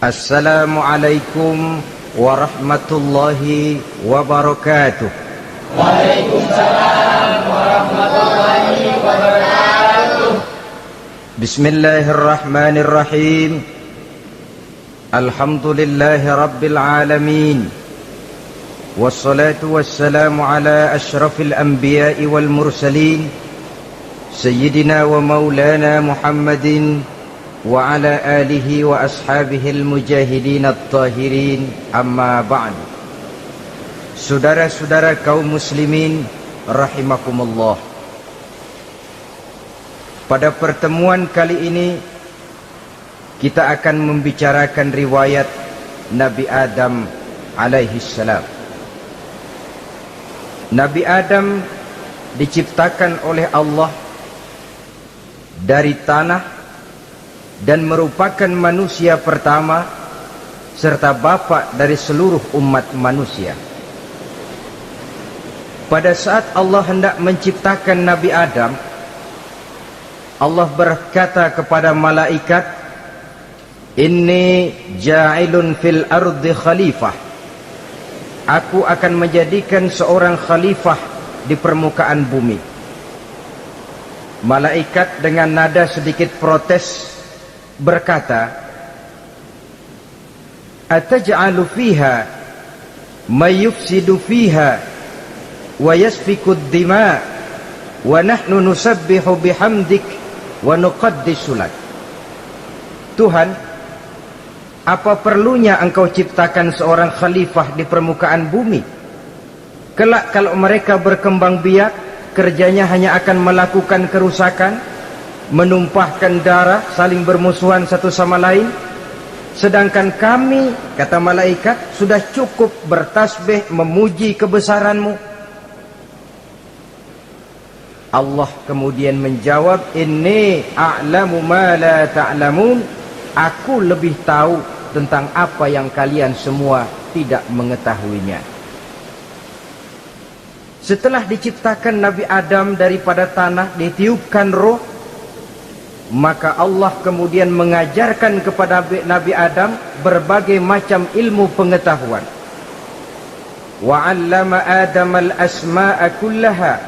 Assalamualaikum warahmatullahi wabarakatuh. Waalaikumsalam warahmatullahi wabarakatuh. Bismillahirrahmanirrahim. Alhamdulillahi rabbil alamin. Wassalatu wassalamu ala ashrafil anbiya'i wal mursalin, Sayyidina wa maulana Muhammadin wa ala alihi wa ashabihil mujahidin at-tahirin, amma ba'd. Saudara-saudara kaum muslimin rahimakumullah, pada pertemuan kali ini kita akan membicarakan riwayat Nabi Adam alaihi salam. Nabi Adam diciptakan oleh Allah dari tanah dan merupakan manusia pertama serta bapa dari seluruh umat manusia. Pada saat Allah hendak menciptakan Nabi Adam, Allah berkata kepada malaikat, "Inni ja'ilun fil ardi khalifah." Aku akan menjadikan seorang khalifah di permukaan bumi. Malaikat dengan nada sedikit protes berkata, "Ataj'alu fiha may yufsidu fiha wa yasfiku ad-dima wa nahnu nusabbihu bihamdik wa nuqaddisu lak." Tuhan, apa perlunya engkau ciptakan seorang khalifah di permukaan bumi? Kelak kalau mereka berkembang biak, kerjanya hanya akan melakukan kerusakan, menumpahkan darah, saling bermusuhan satu sama lain. Sedangkan kami, kata malaikat, sudah cukup bertasbih memuji kebesaranmu. Allah kemudian menjawab, "Inni a'lamu ma la ta'lamun." Aku lebih tahu tentang apa yang kalian semua tidak mengetahuinya. Setelah diciptakan Nabi Adam daripada tanah, ditiupkan roh, maka Allah kemudian mengajarkan kepada Nabi Adam berbagai macam ilmu pengetahuan. Wa 'allama Adam al-asma'a kullaha.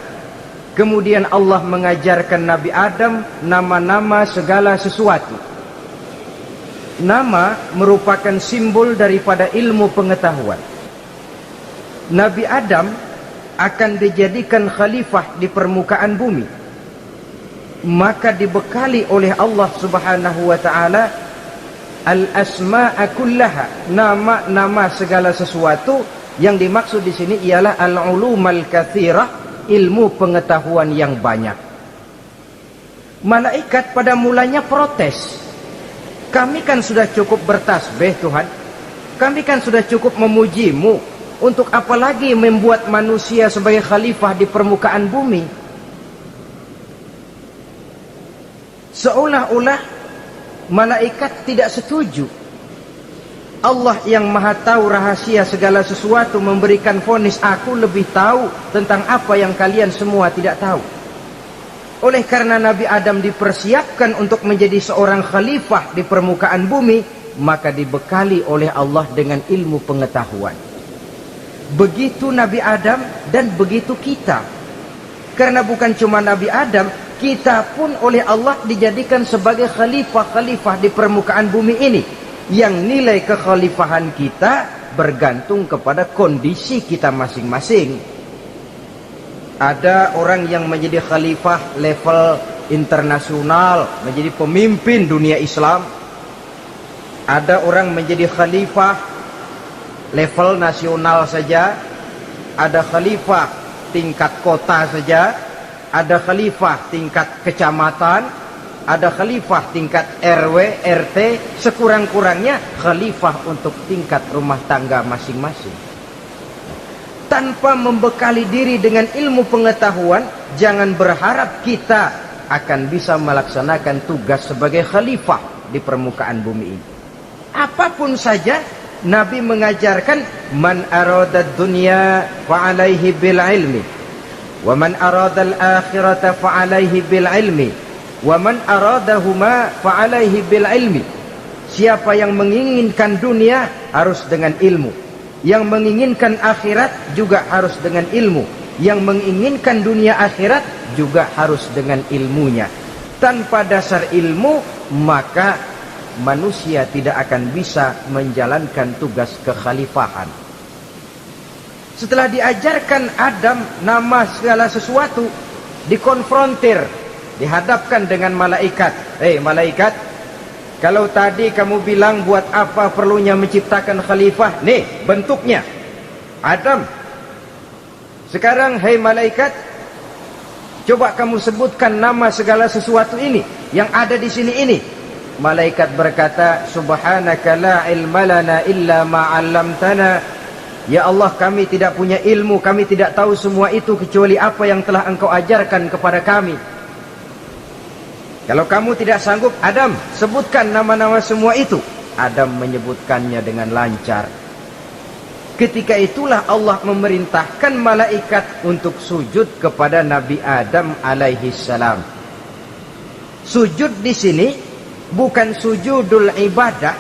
Kemudian Allah mengajarkan Nabi Adam nama-nama segala sesuatu. Nama merupakan simbol daripada ilmu pengetahuan. Nabi Adam akan dijadikan khalifah di permukaan bumi, maka dibekali oleh Allah Subhanahu wa taala al-asma'a kullaha, nama-nama segala sesuatu. Yang dimaksud di sini ialah al-ulumal katsirah, ilmu pengetahuan yang banyak. Malaikat pada mulanya protes. Kami kan sudah cukup bertasbih Tuhan. Kami kan sudah cukup memujimu. Untuk apa lagi membuat manusia sebagai khalifah di permukaan bumi? Seolah-olah malaikat tidak setuju. Allah yang maha tahu rahasia segala sesuatu memberikan vonis, aku lebih tahu tentang apa yang kalian semua tidak tahu. Oleh karena Nabi Adam dipersiapkan untuk menjadi seorang khalifah di permukaan bumi, maka dibekali oleh Allah dengan ilmu pengetahuan. Begitu Nabi Adam dan begitu kita. Karena bukan cuma Nabi Adam, kita pun oleh Allah dijadikan sebagai khalifah-khalifah di permukaan bumi ini, yang nilai kekhalifahan kita bergantung kepada kondisi kita masing-masing. Ada orang yang menjadi khalifah level internasional, menjadi pemimpin dunia Islam. Ada orang menjadi khalifah level nasional saja. Ada khalifah tingkat kota saja. Ada khalifah tingkat kecamatan, ada khalifah tingkat RW, RT, sekurang-kurangnya khalifah untuk tingkat rumah tangga masing-masing. Tanpa membekali diri dengan ilmu pengetahuan, jangan berharap kita akan bisa melaksanakan tugas sebagai khalifah di permukaan bumi ini. Apapun saja, Nabi mengajarkan, man arada dunya fa'alaihi bil ilmi, wa man arada al-akhirata fa'alaihi bil ilmi, wa man aradahuma fa'alaihi bil ilmi. Siapa yang menginginkan dunia harus dengan ilmu. Yang menginginkan akhirat juga harus dengan ilmu. Yang menginginkan dunia akhirat juga harus dengan ilmunya. Tanpa dasar ilmu, maka manusia tidak akan bisa menjalankan tugas kekhalifahan. Setelah diajarkan Adam nama segala sesuatu, dikonfrontir, dihadapkan dengan malaikat. Malaikat, kalau tadi kamu bilang buat apa perlunya menciptakan khalifah? Nih bentuknya Adam. Sekarang malaikat, coba kamu sebutkan nama segala sesuatu ini yang ada di sini ini. Malaikat berkata, subhanaka la ilma lana illa ma 'allamtana. Ya Allah, kami tidak punya ilmu, kami tidak tahu semua itu kecuali apa yang telah Engkau ajarkan kepada kami. Kalau kamu tidak sanggup, Adam, sebutkan nama-nama semua itu. Adam menyebutkannya dengan lancar. Ketika itulah Allah memerintahkan malaikat untuk sujud kepada Nabi Adam alaihi salam. Sujud di sini bukan sujudul ibadah,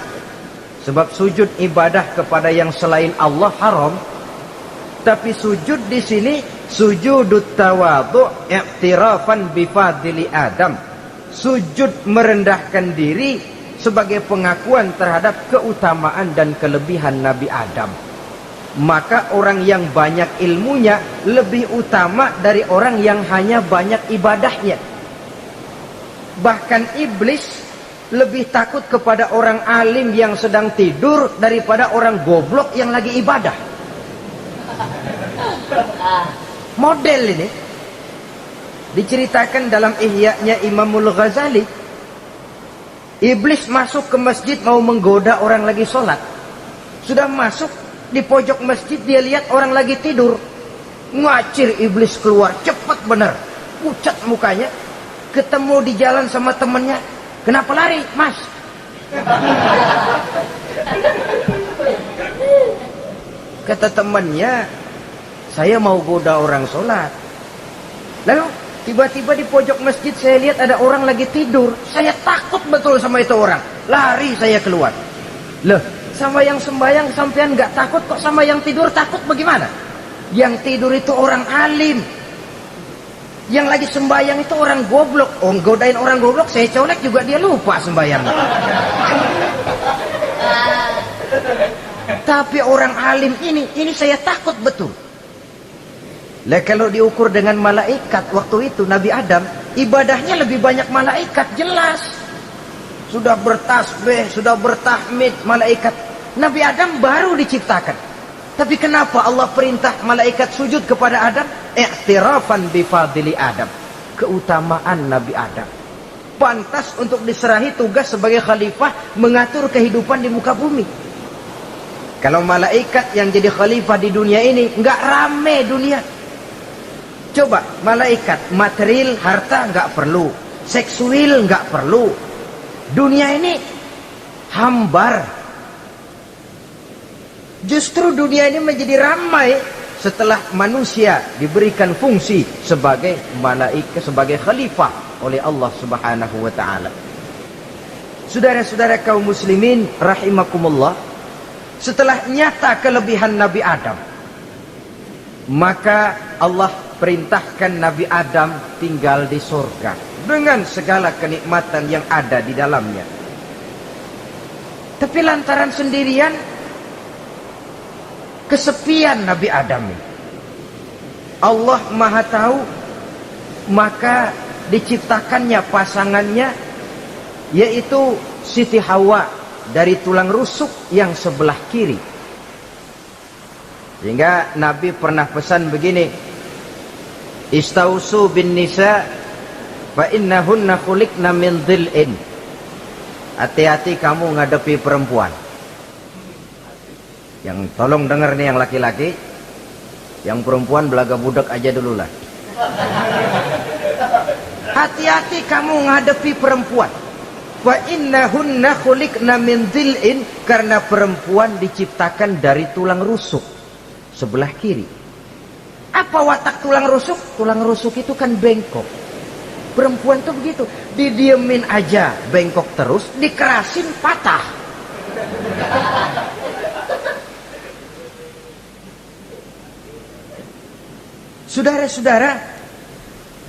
sebab sujud ibadah kepada yang selain Allah haram. Tapi sujud di sini sujudut tawadhu' i'tirafan bi fadli Adam. Sujud merendahkan diri sebagai pengakuan terhadap keutamaan dan kelebihan Nabi Adam. Maka orang yang banyak ilmunya lebih utama dari orang yang hanya banyak ibadahnya. Bahkan iblis lebih takut kepada orang alim yang sedang tidur daripada orang goblok yang lagi ibadah. Model ini diceritakan dalam Ihya-nya Imamul Ghazali. Iblis masuk ke masjid mau menggoda orang lagi sholat. Sudah masuk di pojok masjid, dia lihat orang lagi tidur. Ngacir iblis keluar, cepat benar, pucat mukanya. Ketemu di jalan sama temennya, kenapa lari, Mas? Kata temannya, saya mau goda orang sholat. Lalu tiba-tiba di pojok masjid saya lihat ada orang lagi tidur. Saya takut betul sama itu orang. Lari saya keluar. Loh, sama yang sembahyang sampean nggak takut, kok sama yang tidur takut bagaimana? Yang tidur itu orang alim. Yang lagi sembahyang itu orang goblok. Oh, godain orang goblok, saya colek juga dia lupa sembahyang. Tapi orang alim ini saya takut betul. Lah kalau diukur dengan malaikat waktu itu Nabi Adam ibadahnya lebih banyak malaikat, jelas. Sudah bertasbih, sudah bertahmid malaikat. Nabi Adam baru diciptakan. Tapi kenapa Allah perintah malaikat sujud kepada Adam? I'tirafan bi fadli Adam. Keutamaan Nabi Adam. Pantas untuk diserahi tugas sebagai khalifah mengatur kehidupan di muka bumi. Kalau malaikat yang jadi khalifah di dunia ini nggak rame dunia. Coba malaikat, material, harta nggak perlu, seksual nggak perlu. Dunia ini hambar. Justru dunia ini menjadi ramai setelah manusia diberikan fungsi sebagai malaikat, sebagai khalifah oleh Allah Subhanahu wa taala. Saudara-saudara kaum muslimin rahimakumullah, setelah nyata kelebihan Nabi Adam, maka Allah perintahkan Nabi Adam tinggal di surga dengan segala kenikmatan yang ada di dalamnya. Tapi lantaran sendirian, kesepian Nabi Adam ini, Allah Maha tahu, maka diciptakannya pasangannya, yaitu Siti Hawa dari tulang rusuk yang sebelah kiri. Sehingga Nabi pernah pesan begini, istausu bin nisa fa innahunna khuliqna min dhil'in. Hati-hati kamu ngadepi perempuan. Yang tolong dengar nih yang laki-laki, yang perempuan belaga budak aja dulu lah. Hati-hati kamu ngadepi perempuan. Fa innahunna khuliqna min dhil'in, karena perempuan diciptakan dari tulang rusuk sebelah kiri. Apa watak tulang rusuk? Tulang rusuk itu kan bengkok. Perempuan tuh begitu, didiemin aja bengkok terus, dikerasin patah. Saudara-saudara,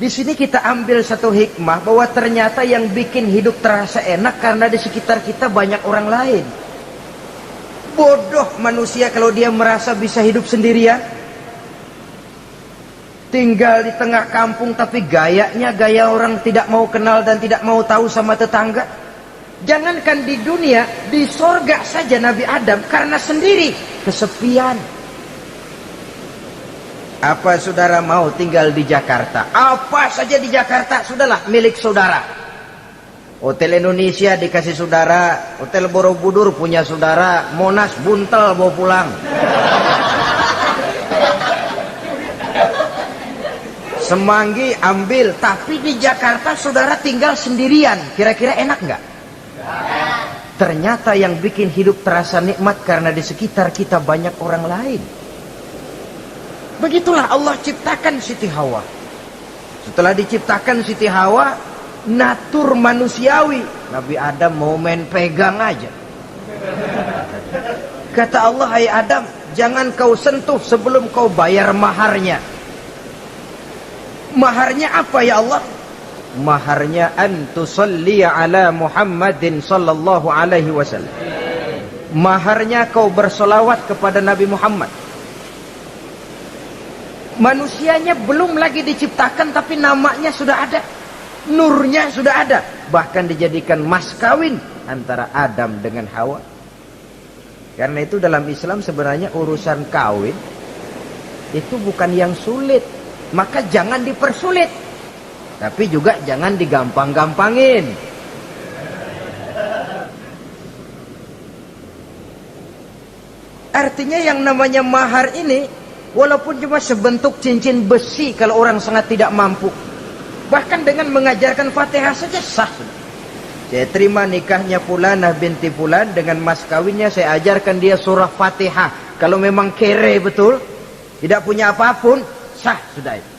di sini kita ambil satu hikmah bahwa ternyata yang bikin hidup terasa enak karena di sekitar kita banyak orang lain. Bodoh manusia kalau dia merasa bisa hidup sendirian. Tinggal di tengah kampung tapi gayanya gaya orang tidak mau kenal dan tidak mau tahu sama tetangga. Jangankan di dunia, di sorga saja Nabi Adam karena sendiri kesepian. Apa saudara mau tinggal di Jakarta? Apa saja di Jakarta, sudahlah milik saudara. Hotel Indonesia dikasih saudara, Hotel Borobudur punya saudara, Monas buntel bawa pulang. Semanggi ambil, tapi di Jakarta saudara tinggal sendirian. Kira-kira enak nggak? Ternyata yang bikin hidup terasa nikmat karena di sekitar kita banyak orang lain. Begitulah Allah ciptakan Siti Hawa. Setelah diciptakan Siti Hawa, natur manusiawi. Nabi Adam mau main pegang aja. Kata Allah, hai Adam, jangan kau sentuh sebelum kau bayar maharnya. Maharnya apa ya Allah? Maharnya an tusalli ala Muhammadin sallallahu alaihi wasallam. Maharnya kau bersolawat kepada Nabi Muhammad. Manusianya belum lagi diciptakan tapi namanya sudah ada, nurnya sudah ada, bahkan dijadikan mas kawin antara Adam dengan Hawa. Karena itu dalam Islam sebenarnya urusan kawin itu bukan yang sulit, maka jangan dipersulit, tapi juga jangan digampang-gampangin. Artinya yang namanya mahar ini walaupun cuma sebentuk cincin besi kalau orang sangat tidak mampu, bahkan dengan mengajarkan Fatihah saja sah. Saya terima nikahnya Fulanah binti Fulan, dengan mas kawinnya saya ajarkan dia surah Fatihah. Kalau memang kere betul, tidak punya apapun, sah sudah itu.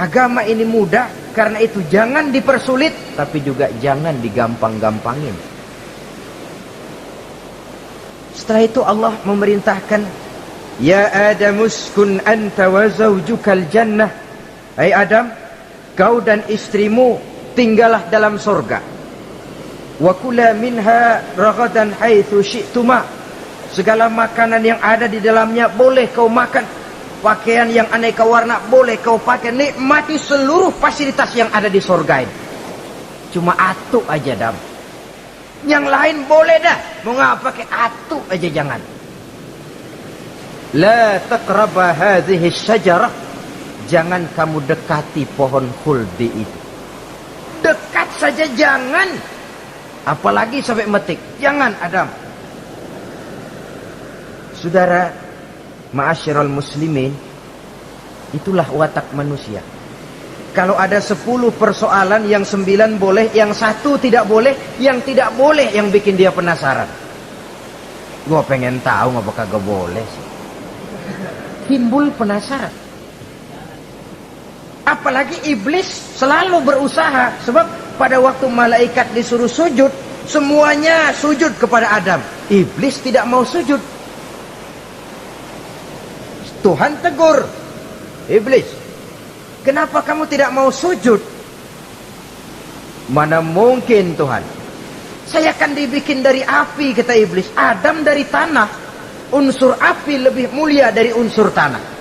Agama ini mudah, karena itu jangan dipersulit, tapi juga jangan digampang-gampangin. Setelah itu Allah memerintahkan, ya Adam uskun anta wa zawjukal jannah. Hai Adam, kau dan istrimu tinggallah dalam surga. Wa kula minha ragadan haitsu syi'tuma. Segala makanan yang ada di dalamnya boleh kau makan. Pakaian yang aneka warna boleh kau pakai. Nikmati seluruh fasilitas yang ada di surga ini. Cuma atuk aja Adam. Yang lain boleh dah. Mau nggak pakai atuk aja jangan. La taqraba hadhihi syajarah. Jangan kamu dekati pohon khuldi itu. Dekat saja jangan. Apalagi sampai metik. Jangan Adam. Saudara, ma'asyiral muslimin, itulah watak manusia. Kalau ada 10 persoalan, yang 9 boleh, yang 1 tidak boleh, yang tidak boleh yang bikin dia penasaran. Gua pengen tahu ngapa kagak boleh sih. Timbul penasaran. Apalagi iblis selalu berusaha, sebab pada waktu malaikat disuruh sujud, semuanya sujud kepada Adam. Iblis tidak mau sujud. Tuhan tegur, iblis, kenapa kamu tidak mau sujud? Mana mungkin Tuhan, saya akan dibikin dari api, kata iblis. Adam dari tanah. Unsur api lebih mulia dari unsur tanah.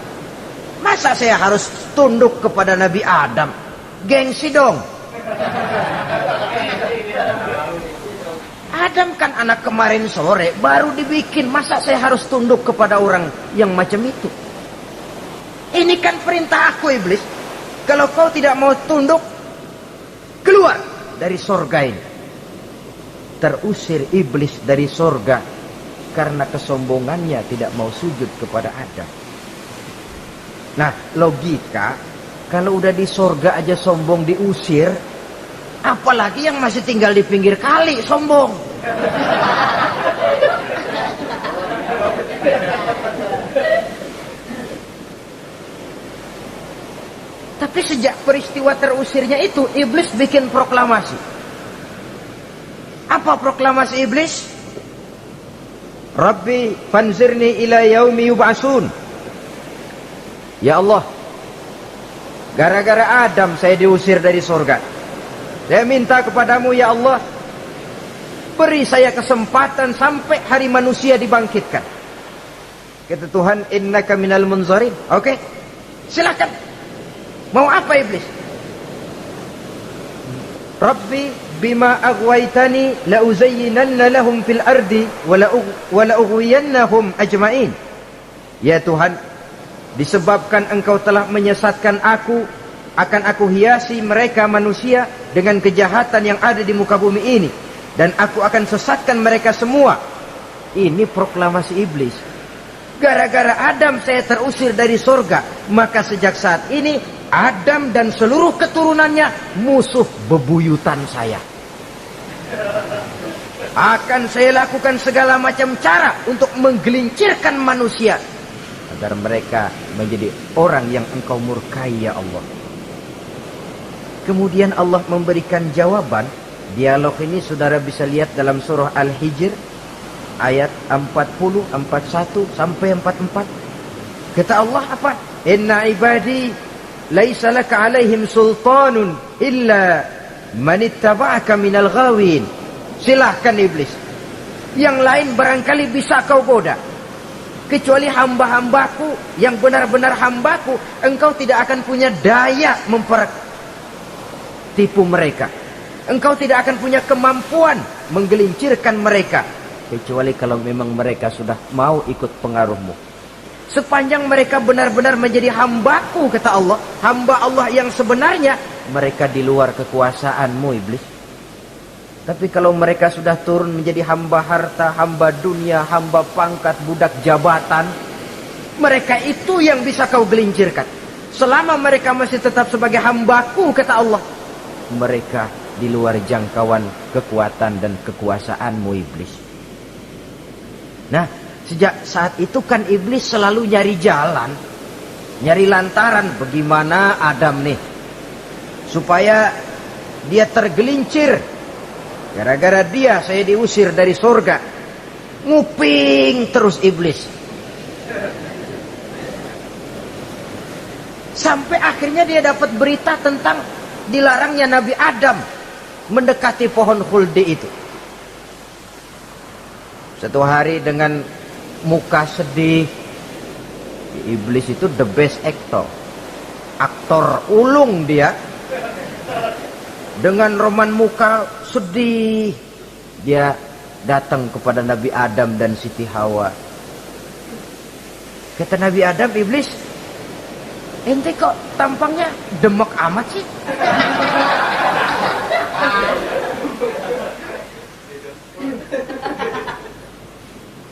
Masa saya harus tunduk kepada Nabi Adam? Gengsi dong. Adam kan anak kemarin sore, baru dibikin. Masa saya harus tunduk kepada orang yang macam itu? Ini kan perintah aku iblis. Kalau kau tidak mau tunduk, keluar dari sorga ini. Terusir iblis dari sorga karena kesombongannya tidak mau sujud kepada Adam. Nah, logika, kalau udah di sorga aja sombong diusir, apalagi yang masih tinggal di pinggir kali sombong. Tapi sejak peristiwa terusirnya itu, iblis bikin proklamasi. Apa proklamasi iblis? Rabbi fanzirni ila yaumi yub'atsun. Ya Allah, gara-gara Adam saya diusir dari surga. Saya minta kepadamu ya Allah, beri saya kesempatan sampai hari manusia dibangkitkan. Kata Tuhan, innaka minal munzarin. Oke, silakan. Mau apa iblis? Rabbi bima aghwaytani la uzayyinanna lahum fil ardi wa la ughwiyannahum ajma'in. Ya Tuhan, disebabkan engkau telah menyesatkan aku, akan aku hiasi mereka manusia dengan kejahatan yang ada di muka bumi ini, dan aku akan sesatkan mereka semua. Ini proklamasi iblis. Gara-gara Adam saya terusir dari surga, maka sejak saat ini Adam dan seluruh keturunannya musuh bebuyutan saya. Akan saya lakukan segala macam cara untuk menggelincirkan manusia agar mereka menjadi orang yang engkau murkai ya Allah. Kemudian Allah memberikan jawaban. Dialog ini saudara bisa lihat dalam surah Al-Hijr ayat 40, 41 sampai 44. Kata Allah apa? Inna ibadi laisa laka alaihim sultanun illa man ittaba'aka minal ghawin. Silahkan iblis, yang lain barangkali bisa kau goda, kecuali hamba-hambaku yang benar-benar hambaku, engkau tidak akan punya daya mempertipu mereka. Engkau tidak akan punya kemampuan menggelincirkan mereka, kecuali kalau memang mereka sudah mau ikut pengaruhmu. Sepanjang mereka benar-benar menjadi hambaku, kata Allah, hamba Allah yang sebenarnya, mereka di luar kekuasaanmu iblis. Tapi kalau mereka sudah turun menjadi hamba harta, hamba dunia, hamba pangkat, budak jabatan, mereka itu yang bisa kau gelincirkan. Selama mereka masih tetap sebagai hambaku, kata Allah, mereka di luar jangkauan kekuatan dan kekuasaanmu iblis. Nah, sejak saat itu kan iblis selalu nyari jalan, nyari lantaran bagaimana Adam nih supaya dia tergelincir. Gara-gara dia saya diusir dari surga. Nguping terus iblis. Sampai akhirnya dia dapat berita tentang dilarangnya Nabi Adam mendekati pohon khuldi itu. Satu hari dengan muka sedih, iblis itu the best actor, aktor ulung dia, dengan roman muka sedih dia datang kepada Nabi Adam dan Siti Hawa. Kata Nabi Adam, iblis, ente kok tampangnya demek amat sih?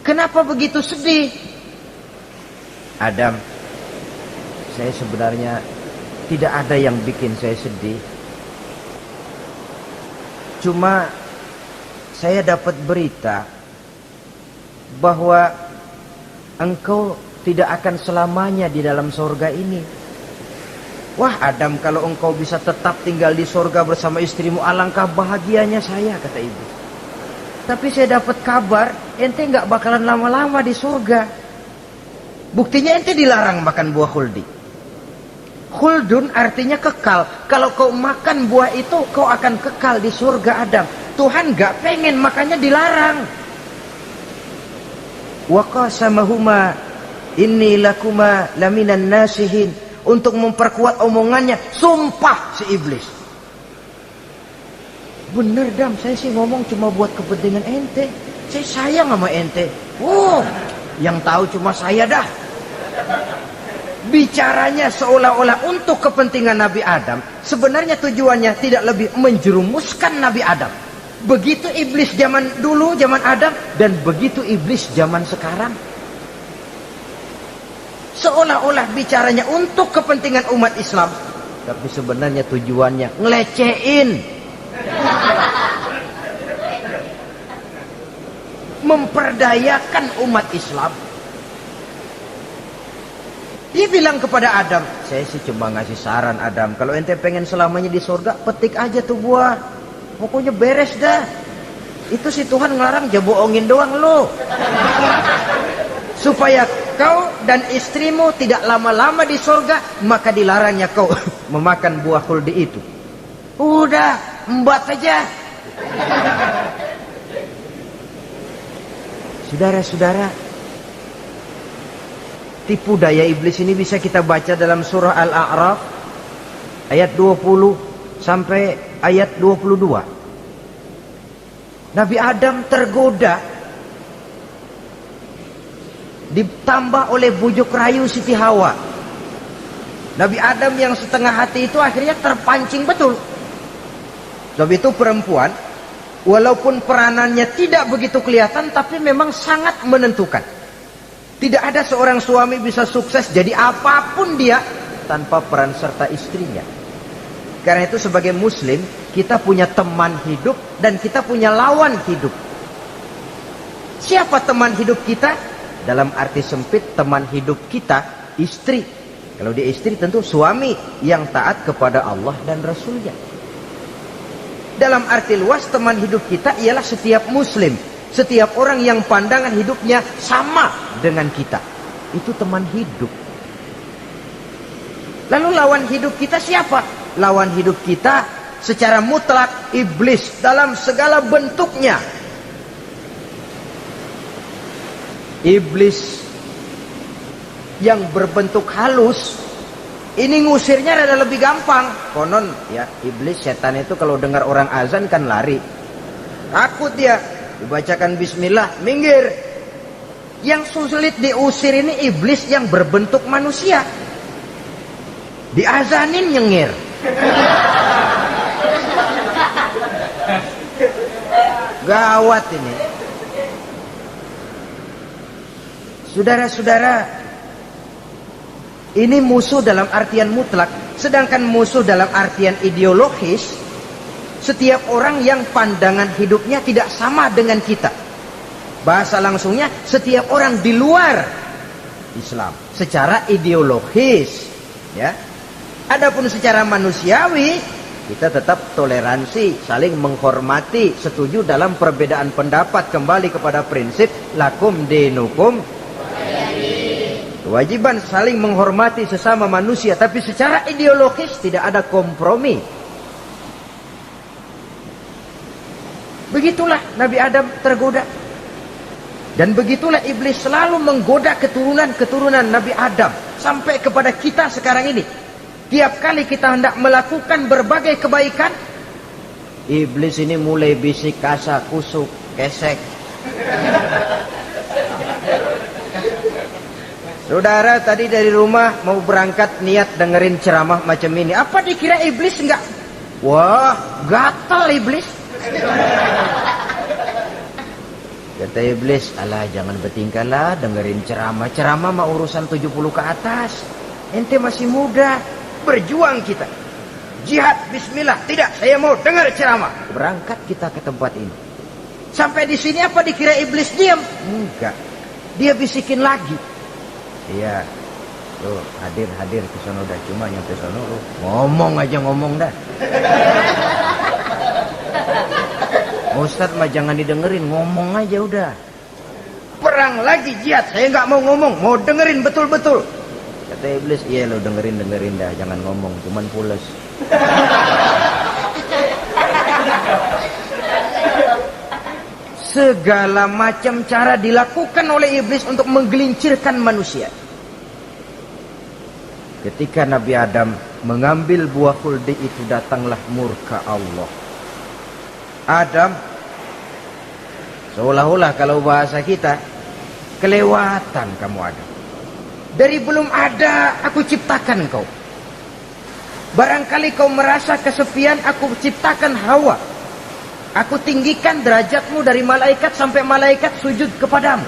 Kenapa begitu sedih? Adam, saya sebenarnya tidak ada yang bikin saya sedih. Cuma saya dapat berita bahwa engkau tidak akan selamanya di dalam surga ini. Wah Adam, kalau engkau bisa tetap tinggal di surga bersama istrimu, alangkah bahagianya saya, kata ibu. Tapi saya dapat kabar ente nggak bakalan lama-lama di surga. Buktinya ente dilarang makan buah khuldi. Khuldun artinya kekal. Kalau kau makan buah itu, kau akan kekal di surga Adam. Tuhan gak pengen, makanya dilarang. Wa qasamahuma inni lakuma laminan nasihin. Untuk memperkuat omongannya, sumpah si iblis. Bener Dam, saya sih ngomong cuma buat kepentingan ente. Saya sayang sama ente. Yang tahu cuma saya dah. Bicaranya seolah-olah untuk kepentingan Nabi Adam. Sebenarnya tujuannya tidak lebih menjerumuskan Nabi Adam. Begitu iblis zaman dulu, zaman Adam, dan begitu iblis zaman sekarang. Seolah-olah bicaranya untuk kepentingan umat Islam, tapi sebenarnya tujuannya ngelecehin, memperdayakan umat Islam. Dia bilang kepada Adam, saya sih cuma ngasih saran Adam, kalau ente pengen selamanya di surga, petik aja tuh buah, pokoknya beres dah. Itu si Tuhan ngelarang bohongin doang lo. Supaya kau dan istrimu tidak lama-lama di sorga, maka dilarangnya kau memakan buah khuldi itu. Udah, embat aja. Saudara-saudara, tipu daya iblis ini bisa kita baca dalam surah Al-A'raf ayat 20 sampai ayat 22. Nabi Adam tergoda, ditambah oleh bujuk rayu Siti Hawa. Nabi Adam yang setengah hati itu akhirnya terpancing betul. Sebab itu perempuan, walaupun peranannya tidak begitu kelihatan, tapi memang sangat menentukan. Tidak ada seorang suami bisa sukses jadi apapun dia tanpa peran serta istrinya. Karena itu sebagai muslim, kita punya teman hidup dan kita punya lawan hidup. Siapa teman hidup kita? Dalam arti sempit, teman hidup kita istri. Kalau dia istri tentu suami yang taat kepada Allah dan Rasulnya. Dalam arti luas, teman hidup kita ialah setiap muslim, setiap orang yang pandangan hidupnya sama dengan kita. Itu teman hidup. Lalu lawan hidup kita siapa? Lawan hidup kita secara mutlak iblis dalam segala bentuknya. Iblis yang berbentuk halus, ini ngusirnya rada lebih gampang. Konon ya, iblis setan itu kalau dengar orang azan kan lari. Takut dia, dibacakan bismillah, minggir. Yang sulit diusir ini iblis yang berbentuk manusia. Diazanin nyengir. Gawat ini. Saudara-saudara, ini musuh dalam artian mutlak. Sedangkan musuh dalam artian ideologis, setiap orang yang pandangan hidupnya tidak sama dengan kita. Bahasa langsungnya, setiap orang di luar Islam secara ideologis, ya. Adapun secara manusiawi, kita tetap toleransi, saling menghormati, setuju dalam perbedaan pendapat, kembali kepada prinsip lakum dinukum. Kewajiban saling menghormati sesama manusia, tapi secara ideologis tidak ada kompromi. Begitulah Nabi Adam tergoda. Dan begitulah iblis selalu menggoda keturunan-keturunan Nabi Adam sampai kepada kita sekarang ini. Tiap kali kita hendak melakukan berbagai kebaikan, iblis ini mulai bisik, kasar, kusuk, kesek. Saudara tadi dari rumah mau berangkat niat dengerin ceramah macam ini. Apa dikira iblis enggak? Wah, gatal iblis. Kata iblis, alah jangan bertingkahlah dengerin ceramah. Ceramah mah urusan 70 ke atas. Ente masih muda. Berjuang kita. Jihad, bismillah. Tidak, saya mau dengar ceramah. Berangkat kita ke tempat ini. Sampai di sini apa dikira iblis diam? Enggak. Dia bisikin lagi. Iya, tuh hadir ke sono dah, cuma nyampe sono ngomong aja ngomong dah. Ustadz mah jangan didengerin, ngomong aja udah. Perang lagi jihad, saya nggak mau ngomong, mau dengerin betul-betul. Kata iblis, iya lo dengerin dah, jangan ngomong, cuman pules. Segala macam cara dilakukan oleh iblis untuk menggelincirkan manusia. Ketika Nabi Adam mengambil buah khuldi itu, datanglah murka Allah. Adam, seolah-olah kalau bahasa kita, kelewatan kamu Adam. Dari belum ada aku ciptakan kau. Barangkali kau merasa kesepian, aku ciptakan Hawa. Aku tinggikan derajatmu dari malaikat sampai malaikat sujud kepadamu.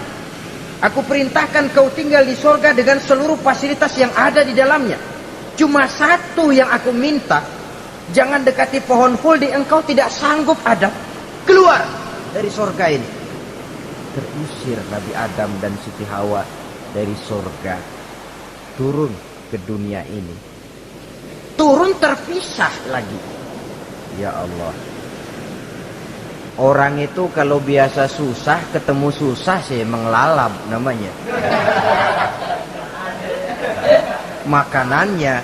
Aku perintahkan kau tinggal di sorga dengan seluruh fasilitas yang ada di dalamnya. Cuma satu yang aku minta, jangan dekati pohon khuldi, engkau tidak sanggup Adam. Keluar dari sorga ini. Terusir Nabi Adam dan Siti Hawa dari sorga. Turun ke dunia ini. Turun terpisah lagi. Ya Allah. Orang itu kalau biasa susah, ketemu susah sih menglalap namanya. Makanannya,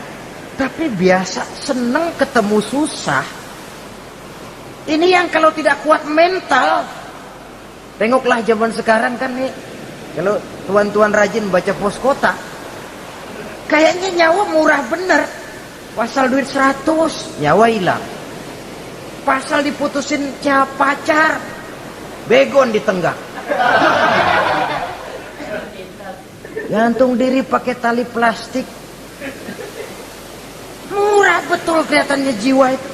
tapi biasa seneng ketemu susah. Ini yang kalau tidak kuat mental. Tengoklah zaman sekarang kan nih, kalau tuan-tuan rajin baca pos kota, kayaknya nyawa murah bener. Pasal duit 100, nyawa hilang. Pasal diputusin pacar, begon di tenggak. Gantung diri pakai tali plastik. Murah betul kelihatannya jiwa itu.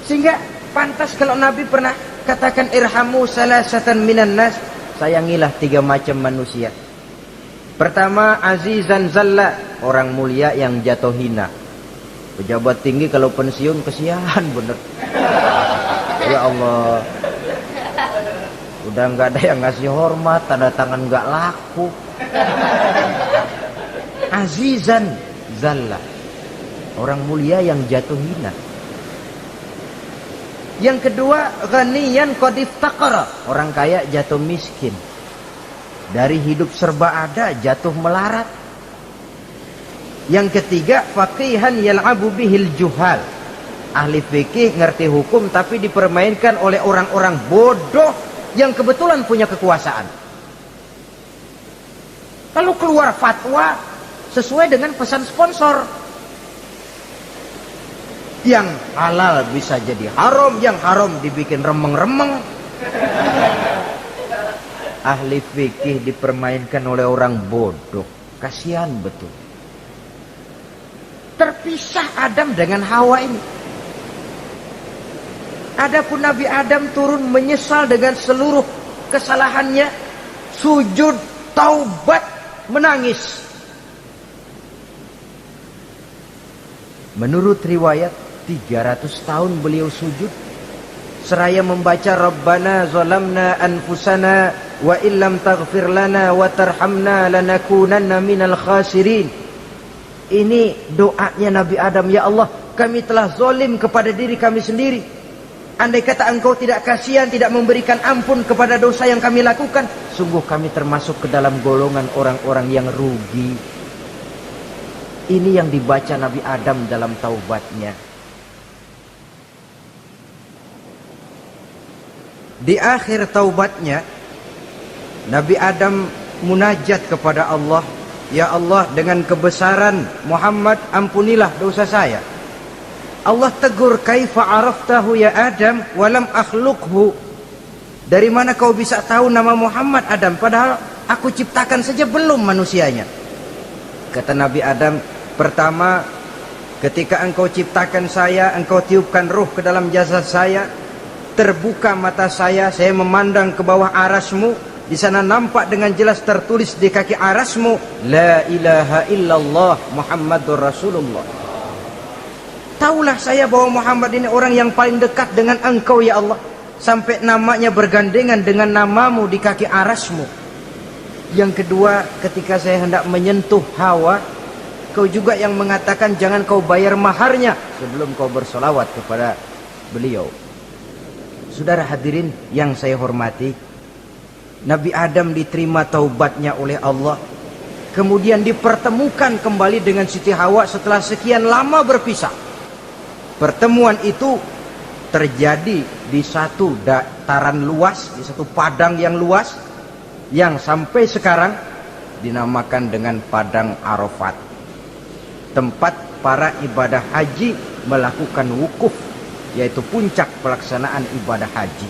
Sehingga pantas kalau Nabi pernah katakan irhamu salasatan minan nas, sayangilah 3 macam manusia. Pertama, azizan zalla, orang mulia yang jatuh hina. Pejabat tinggi kalau pensiun kesian bener. Ya Allah, udah nggak ada yang ngasih hormat, tanda tangan nggak laku. Azizan zalla, orang mulia yang jatuh hina. Yang kedua, ghaniyan qad iftaqara, orang kaya jatuh miskin. Dari hidup serba ada jatuh melarat. Yang ketiga, faqihan yal'abu bihil juhal, ahli fikih ngerti hukum tapi dipermainkan oleh orang-orang bodoh yang kebetulan punya kekuasaan. Lalu keluar fatwa sesuai dengan pesan sponsor. Yang halal bisa jadi haram, yang haram dibikin remeng-remeng. Ahli fikih dipermainkan oleh orang bodoh. Kasihan betul. Terpisah Adam dengan Hawa ini. Adapun Nabi Adam turun menyesal dengan seluruh kesalahannya, sujud, taubat, menangis. Menurut riwayat 300 tahun beliau sujud seraya membaca Rabbana zalamna anfusana wa illam taghfir lana wa tarhamna lanakunanna minal khasirin. Ini doanya Nabi Adam, ya Allah, kami telah zalim kepada diri kami sendiri. Andai kata engkau tidak kasihan, tidak memberikan ampun kepada dosa yang kami lakukan, sungguh kami termasuk ke dalam golongan orang-orang yang rugi. Ini yang dibaca Nabi Adam dalam taubatnya. Di akhir taubatnya, Nabi Adam munajat kepada Allah, ya Allah, dengan kebesaran Muhammad ampunilah dosa saya. Allah tegur, kaifa araftahu ya Adam walam akhluqhu. Dari mana kau bisa tahu nama Muhammad Adam padahal aku ciptakan saja belum manusianya. Kata Nabi Adam, pertama, ketika engkau ciptakan saya, engkau tiupkan ruh ke dalam jasad saya, terbuka mata saya memandang ke bawah arasmu. Di sana nampak dengan jelas tertulis di kaki arasmu, la ilaha illallah Muhammadur Rasulullah. Taulah saya bahwa Muhammad ini orang yang paling dekat dengan engkau ya Allah, sampai namanya bergandengan dengan namamu di kaki arasmu. Yang kedua, ketika saya hendak menyentuh Hawa, kau juga yang mengatakan jangan kau bayar maharnya sebelum kau bersolawat kepada beliau. Saudara hadirin yang saya hormati, Nabi Adam diterima taubatnya oleh Allah. Kemudian dipertemukan kembali dengan Siti Hawa setelah sekian lama berpisah. Pertemuan itu terjadi di satu dataran luas, di satu padang yang luas, yang sampai sekarang dinamakan dengan Padang Arafat. Tempat para ibadah haji melakukan wukuf, yaitu puncak pelaksanaan ibadah haji.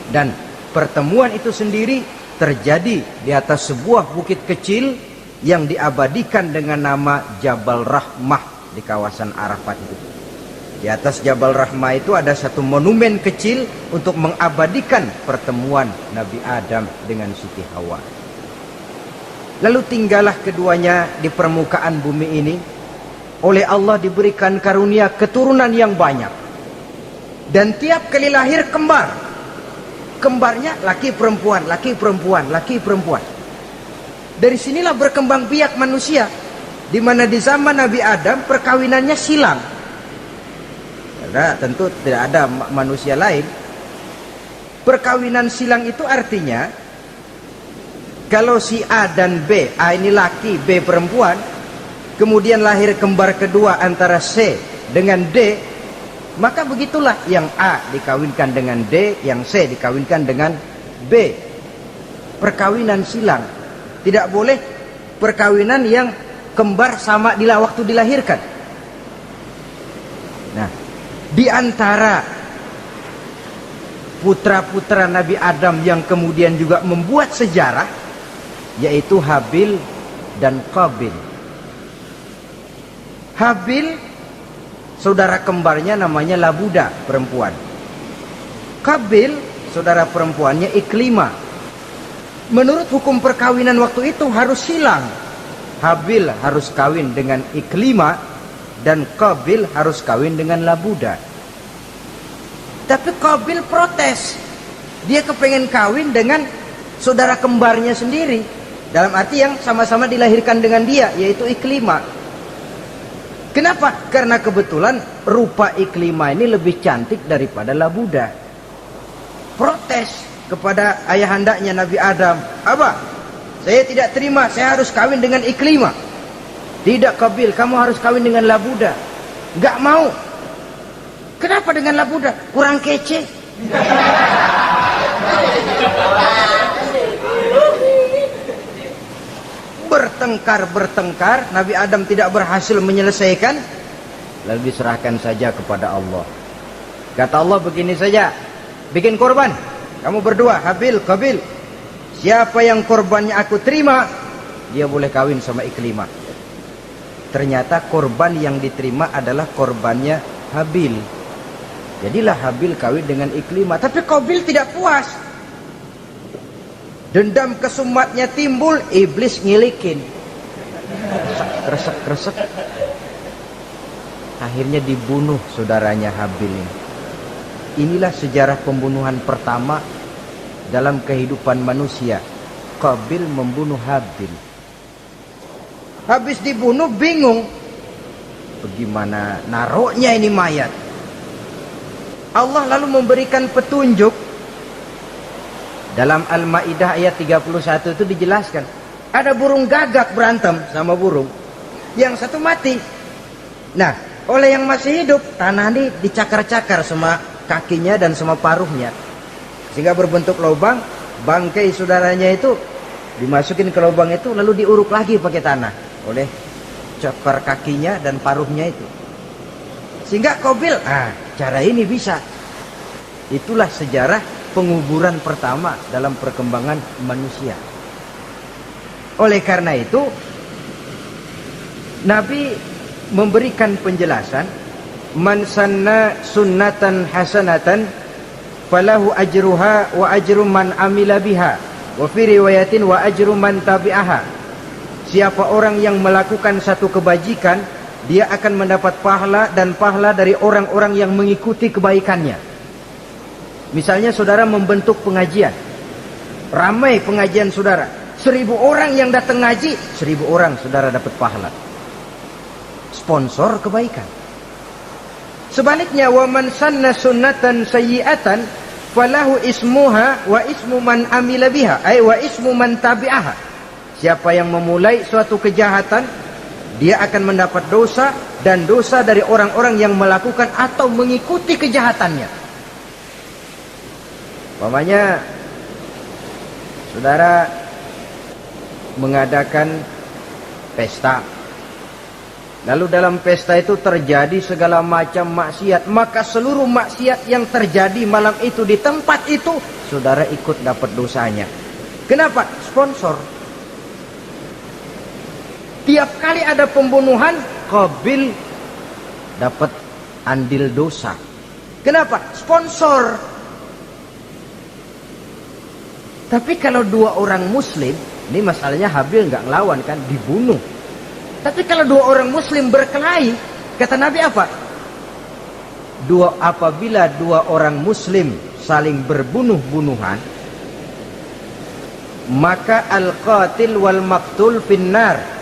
Dan pertemuan itu sendiri terjadi di atas sebuah bukit kecil yang diabadikan dengan nama Jabal Rahmah di kawasan Arafat itu. Di atas Jabal Rahmah itu ada satu monumen kecil untuk mengabadikan pertemuan Nabi Adam dengan Siti Hawa. Lalu tinggallah keduanya di permukaan bumi ini. Oleh Allah diberikan karunia keturunan yang banyak. Dan tiap kali lahir kembar. Kembarnya laki perempuan, laki perempuan, laki perempuan. Dari sinilah berkembang biak manusia, di mana di zaman Nabi Adam perkawinannya silang. Karena tentu tidak ada manusia lain. Perkawinan silang itu artinya kalau si A dan B, A ini laki, B perempuan, kemudian lahir kembar kedua antara C dengan D, maka begitulah yang A dikawinkan dengan D, yang C dikawinkan dengan B. Perkawinan silang. Tidak boleh perkawinan yang kembar sama di waktu dilahirkan. Nah, di antara putra-putra Nabi Adam yang kemudian juga membuat sejarah yaitu Habil dan Qabil. Habil saudara kembarnya namanya Labuda, perempuan. Qabil saudara perempuannya Iklimah. Menurut hukum perkawinan waktu itu harus silang. Habil harus kawin dengan Iklimah dan Qabil harus kawin dengan Labuda. Tapi Qabil protes. Dia kepengen kawin dengan saudara kembarnya sendiri. Dalam arti yang sama-sama dilahirkan dengan dia, yaitu Iklimah. Kenapa? Karena kebetulan rupa Iklimah ini lebih cantik daripada Labuda. Protes kepada ayahandanya Nabi Adam. Abah, saya tidak terima, saya harus kawin dengan Iklimah. Tidak Qabil, kamu harus kawin dengan Labuda. Gak mau. Kenapa dengan Labuda? Kurang kece. Bertengkar, Nabi Adam tidak berhasil menyelesaikan, lalu diserahkan saja kepada Allah. Kata Allah begini saja, bikin korban, kamu berdua, Habil, Qabil. Siapa yang korbannya aku terima, dia boleh kawin sama Iklimah. Ternyata korban yang diterima adalah korbannya Habil. Jadilah Habil kawin dengan Iklimah. Tapi Qabil tidak puas. Dendam kesumatnya timbul, iblis ngilikin. Kresek. Akhirnya dibunuh saudaranya Habil ini. Inilah sejarah pembunuhan pertama dalam kehidupan manusia. Qabil membunuh Habil. Habis dibunuh bingung. Bagaimana naroknya ini mayat? Allah lalu memberikan petunjuk. Dalam Al-Maidah ayat 31 itu dijelaskan. Ada burung gagak berantem sama burung. Yang satu mati. Nah, oleh yang masih hidup, tanah ini dicakar-cakar sama kakinya dan sama paruhnya. Sehingga berbentuk lubang, bangkai saudaranya itu dimasukin ke lubang itu, lalu diuruk lagi pakai tanah. Oleh cakar kakinya dan paruhnya itu. Sehingga Qabil, cara ini bisa. Itulah sejarah penguburan pertama dalam perkembangan manusia. Oleh karena itu, Nabi memberikan penjelasan, man sanna sunnatan hasanatan falahu ajruha wa ajru man amila biha wa fi riwayatin wa ajru man tabi'aha. Siapa orang yang melakukan satu kebajikan, dia akan mendapat pahala dan pahala dari orang-orang yang mengikuti kebaikannya. Misalnya saudara membentuk pengajian, ramai pengajian saudara, 1000 orang yang datang ngaji, 1000 orang saudara dapat pahala. Sponsor kebaikan. Sebaliknya, wa man sanna sunnatan sayyi'atan falahu ismuha wa ismu man amila biha, ay wa ismu man tabi'aha. Siapa yang memulai suatu kejahatan, dia akan mendapat dosa dan dosa dari orang-orang yang melakukan atau mengikuti kejahatannya. Umpamanya saudara mengadakan pesta, lalu dalam pesta itu terjadi segala macam maksiat, maka seluruh maksiat yang terjadi malam itu di tempat itu, saudara ikut dapat dosanya. Kenapa? Sponsor. Tiap kali ada pembunuhan, Qabil dapat andil dosa. Kenapa? Sponsor. Tapi kalau 2 orang muslim, ini masalahnya Habil nggak ngelawan kan, dibunuh. Tapi kalau 2 orang muslim berkelahi, kata Nabi apa? Apabila 2 orang muslim saling berbunuh-bunuhan, maka al-qatil wal maqtul finnar.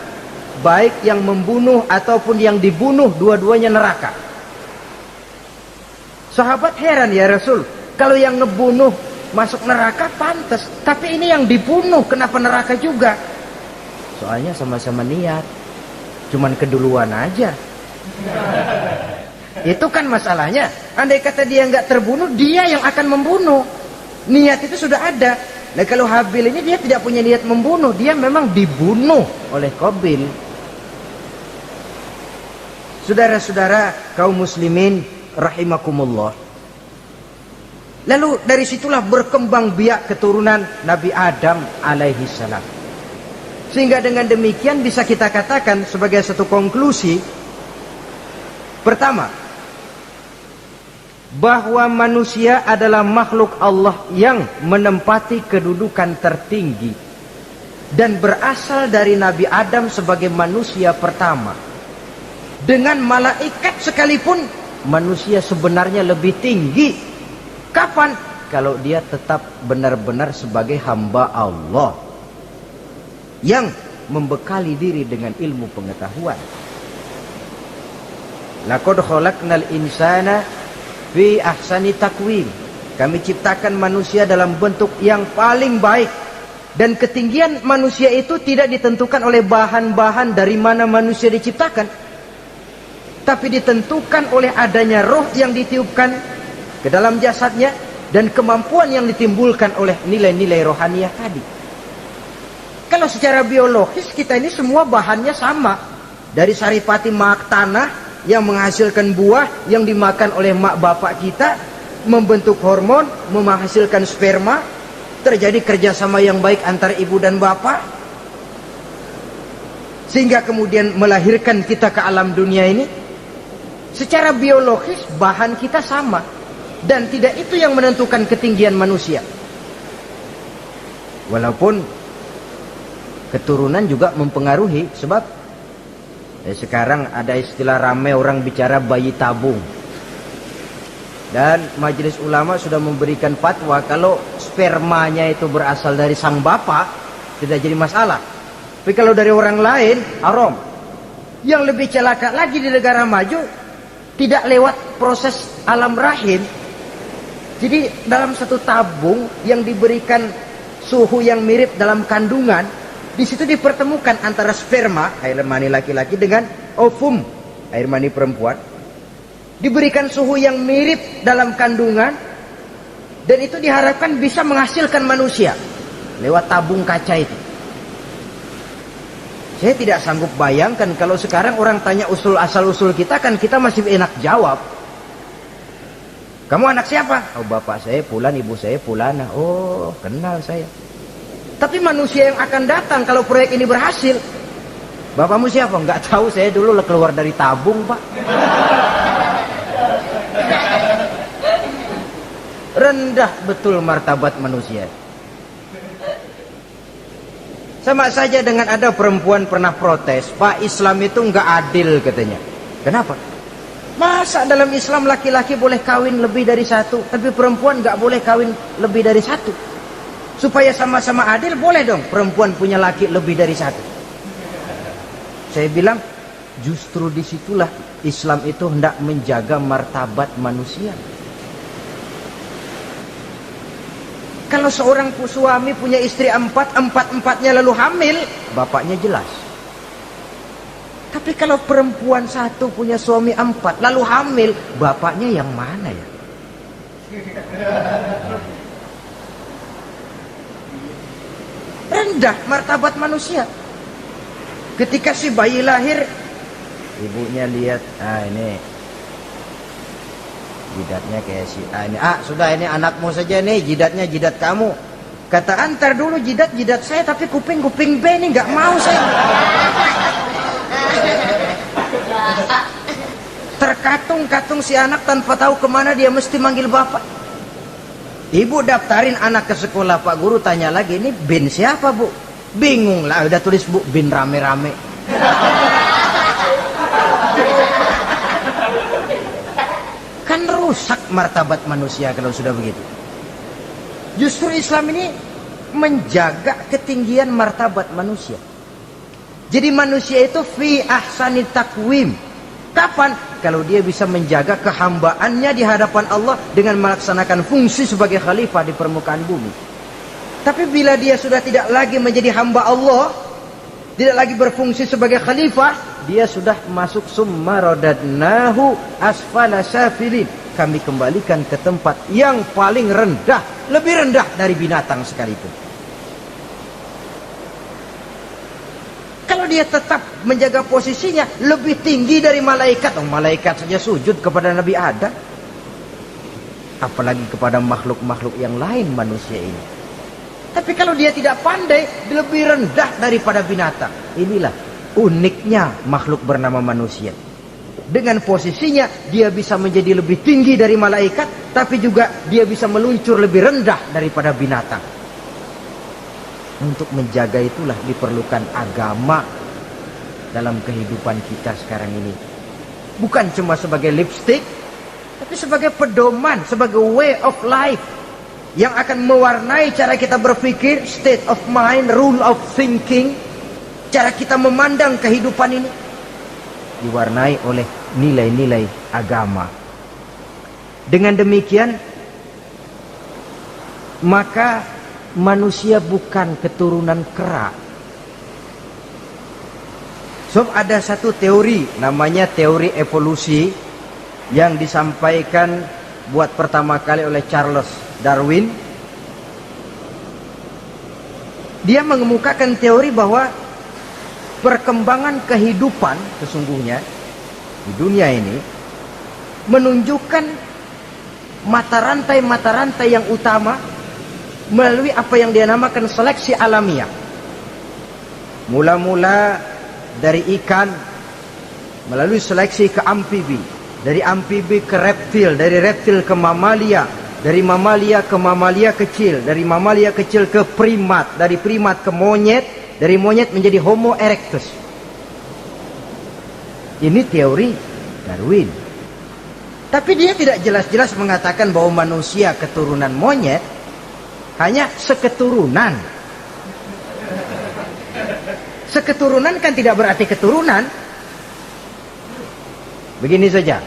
Baik yang membunuh ataupun yang dibunuh, dua-duanya neraka. Sahabat heran, ya Rasul, kalau yang ngebunuh masuk neraka pantas, tapi ini yang dibunuh kenapa neraka juga? Soalnya sama-sama niat, cuman keduluan aja. Itu kan masalahnya. Andai kata dia nggak terbunuh, dia yang akan membunuh. Niat itu sudah ada. Nah kalau Habil ini dia tidak punya niat membunuh, dia memang dibunuh oleh Qabil. Saudara-saudara kaum muslimin rahimakumullah. Lalu dari situlah berkembang biak keturunan Nabi Adam alaihi salam. Sehingga dengan demikian bisa kita katakan sebagai satu konklusi, pertama, bahwa manusia adalah makhluk Allah yang menempati kedudukan tertinggi dan berasal dari Nabi Adam sebagai manusia pertama. Dengan malaikat sekalipun, manusia sebenarnya lebih tinggi. Kapan? Kalau dia tetap benar-benar sebagai hamba Allah yang membekali diri dengan ilmu pengetahuan. Laqad khalaqnal insana fi ahsani takwim. Kami ciptakan manusia dalam bentuk yang paling baik. Dan ketinggian manusia itu tidak ditentukan oleh bahan-bahan dari mana manusia diciptakan, tapi ditentukan oleh adanya roh yang ditiupkan ke dalam jasadnya dan kemampuan yang ditimbulkan oleh nilai-nilai rohaniah tadi. Kalau secara biologis kita ini semua bahannya sama. Dari saripati mak tanah yang menghasilkan buah yang dimakan oleh mak bapak kita, membentuk hormon, menghasilkan sperma, terjadi kerjasama yang baik antara ibu dan bapak, sehingga kemudian melahirkan kita ke alam dunia ini. Secara biologis bahan kita sama, dan tidak itu yang menentukan ketinggian manusia. Walaupun keturunan juga mempengaruhi, sebab sekarang ada istilah ramai orang bicara bayi tabung. Dan majelis ulama sudah memberikan fatwa kalau spermanya itu berasal dari sang bapak, tidak jadi masalah. Tapi kalau dari orang lain, haram. Yang lebih celaka lagi di negara maju, tidak lewat proses alam rahim. Jadi dalam satu tabung yang diberikan suhu yang mirip dalam kandungan, di situ dipertemukan antara sperma, air mani laki-laki, dengan ovum, air mani perempuan. Diberikan suhu yang mirip dalam kandungan, dan itu diharapkan bisa menghasilkan manusia lewat tabung kaca itu. Saya tidak sanggup bayangkan kalau sekarang orang tanya usul asal-usul kita, kan kita masih enak jawab. Kamu anak siapa? Oh, bapak saya Fulan, ibu saya Fulana. Oh, kenal saya. Tapi manusia yang akan datang kalau proyek ini berhasil, bapakmu siapa? Enggak tahu, saya dulu keluar dari tabung, Pak. Rendah betul martabat manusia. Sama saja dengan ada perempuan pernah protes, Pak, Islam itu enggak adil katanya. Kenapa? Masa dalam Islam laki-laki boleh kawin lebih dari satu, tapi perempuan enggak boleh kawin lebih dari satu? Supaya sama-sama adil, boleh dong perempuan punya laki lebih dari satu. Saya bilang, justru disitulah Islam itu hendak menjaga martabat manusia. Kalau seorang suami punya istri empat-empatnya lalu hamil, bapaknya jelas. Tapi kalau perempuan satu punya suami 4 lalu hamil, bapaknya yang mana ya? Rendah martabat manusia. Ketika si bayi lahir, ibunya lihat, ini jidatnya kayak si ini. Sudah, ini anakmu saja nih, jidatnya jidat kamu. Kata, antar dulu jidat saya, tapi kuping B nih nggak mau saya. Terkatung-katung si anak tanpa tahu kemana dia mesti manggil bapak. Ibu daftarin anak ke sekolah, Pak Guru tanya lagi, ini bin siapa, Bu? Bingung lah, udah tulis, Bu, bin rame-rame. Kan rusak martabat manusia kalau sudah begitu. Justru Islam ini menjaga ketinggian martabat manusia. Jadi manusia itu fi ahsani takwim. Kapan? kalau dia bisa menjaga kehambaannya di hadapan Allah dengan melaksanakan fungsi sebagai khalifah di permukaan bumi. Tapi bila dia sudah tidak lagi menjadi hamba Allah, tidak lagi berfungsi sebagai khalifah, dia sudah masuk summa radadnahu asfala safilin. Kami kembalikan ke tempat yang paling rendah, lebih rendah dari binatang sekalipun. Kalau dia tetap menjaga posisinya lebih tinggi dari malaikat, malaikat saja sujud kepada Nabi Adam, apalagi kepada makhluk-makhluk yang lain manusia ini. Tapi kalau dia tidak pandai, lebih rendah daripada binatang. Inilah uniknya makhluk bernama manusia. Dengan posisinya dia bisa menjadi lebih tinggi dari malaikat, tapi juga dia bisa meluncur lebih rendah daripada binatang. Untuk menjaga itulah diperlukan agama dalam kehidupan kita sekarang ini. Bukan cuma sebagai lipstick, tapi sebagai pedoman, sebagai way of life yang akan mewarnai cara kita berpikir, state of mind, rule of thinking, cara kita memandang kehidupan ini diwarnai oleh nilai-nilai agama. Dengan demikian, maka manusia bukan keturunan kera. Sebab ada satu teori, namanya teori evolusi, yang disampaikan buat pertama kali oleh Charles Darwin. Dia mengemukakan teori bahwa perkembangan kehidupan sesungguhnya di dunia ini menunjukkan mata rantai yang utama melalui apa yang dia namakan seleksi alamiah. Mula-mula dari ikan melalui seleksi ke amfibi, dari amfibi ke reptil, dari reptil ke mamalia, dari mamalia ke mamalia kecil, dari mamalia kecil ke primat, dari primat ke monyet, dari monyet menjadi Homo erectus. Ini teori Darwin. Tapi dia tidak jelas-jelas mengatakan bahwa manusia keturunan monyet, hanya seketurunan. Seketurunan kan tidak berarti keturunan. Begini saja,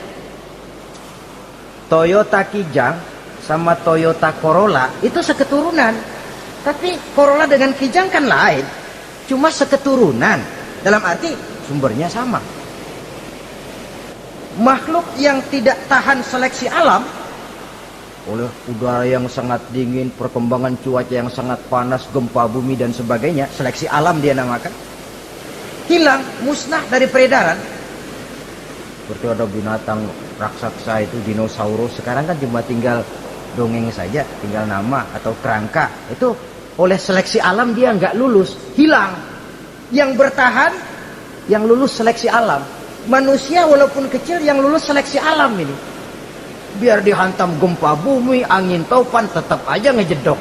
Toyota Kijang sama Toyota Corolla itu seketurunan. Tapi Corolla dengan Kijang kan lain. Cuma seketurunan, dalam arti sumbernya sama. Makhluk yang tidak tahan seleksi alam, oleh udara yang sangat dingin, perkembangan cuaca yang sangat panas, gempa bumi dan sebagainya, seleksi alam dia namakan, hilang, musnah dari peredaran. Seperti ada binatang raksasa itu, dinosaurus, sekarang kan cuma tinggal dongeng saja, tinggal nama atau kerangka. Itu oleh seleksi alam dia nggak lulus, hilang. Yang bertahan, yang lulus seleksi alam. Manusia walaupun kecil yang lulus seleksi alam ini. Biar dihantam gempa bumi, angin topan, tetap aja ngejedok.